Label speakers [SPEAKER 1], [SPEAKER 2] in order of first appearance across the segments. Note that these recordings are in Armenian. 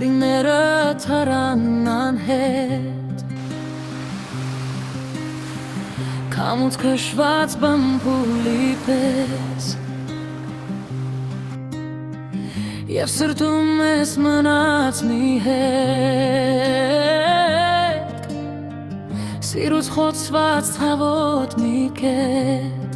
[SPEAKER 1] Տարիները թարան անհետ Կամուց քշված բամբուլի պես Եվ սրտում ես մնաց մի հետ Սիրուց խոցված թավոտ մի կետ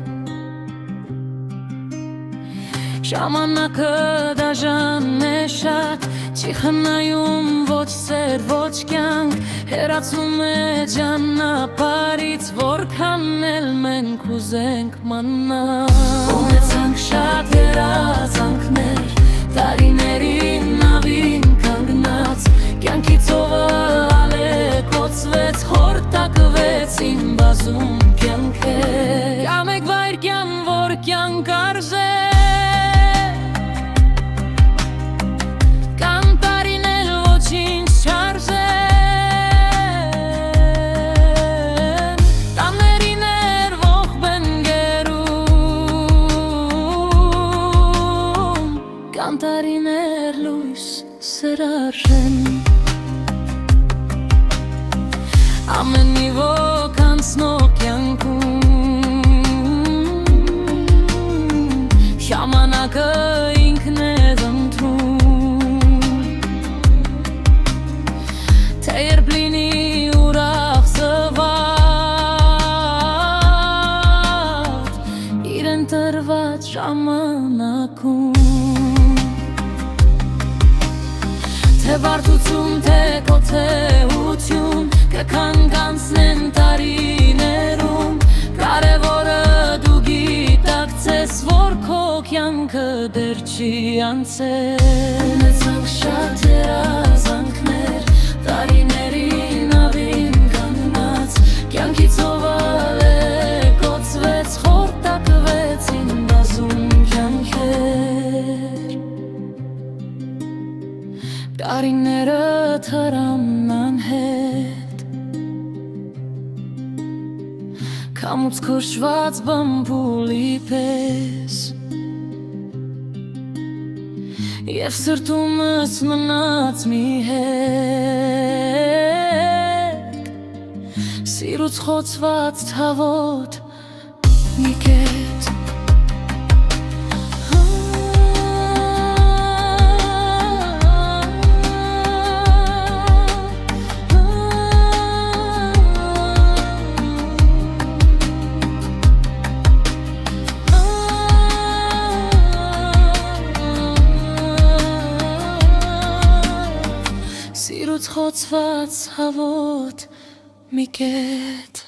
[SPEAKER 1] Ժամանակը դաժան է շատ Չի խնայում ոչ սեր, ոչ կյանք Հեռացում է ճանապարհից Որքան էլ մենք ուզենք մնալ Ունեցանք շատ երազանքներ Տարիներին նավին կանգնած Կյանքի ծովը ալեկոծվեց Խորտակվեցին բազում կյանքեր Կա մեկ վայրկյան, որ կյանք արժե Կան տարիներ ոչինչ չարժեն Տանների ներվող բենգերում Կան տարիներ լույս սրարժեն Ամեն մի ոք անցնող կյանքում Ժամանակը ինքն է ընտրում Թե երբ լինի ուրախ զվարթ Իրեն տրված ժամանակում Թե բարդություն, թե կոթեություն Կքանք անցնեն տարիներում Կարևորը դու գիտակցես Որ քո կյանքը դեռ չի անցել Ունեցանք շատ երազանքներ Տարիների նավին կանգնած Կյանքի ծովը ալեկոծվեց Խորտակվեցին բազում կյանքեր Տարիները թարան անհետ Կամուց քշված բամբուլի պես Եվ սրտումս մնաց մի հետ Սիրուց խոցված թավոտ մի կետ Սիրուց խոցված հավոտ մի կետ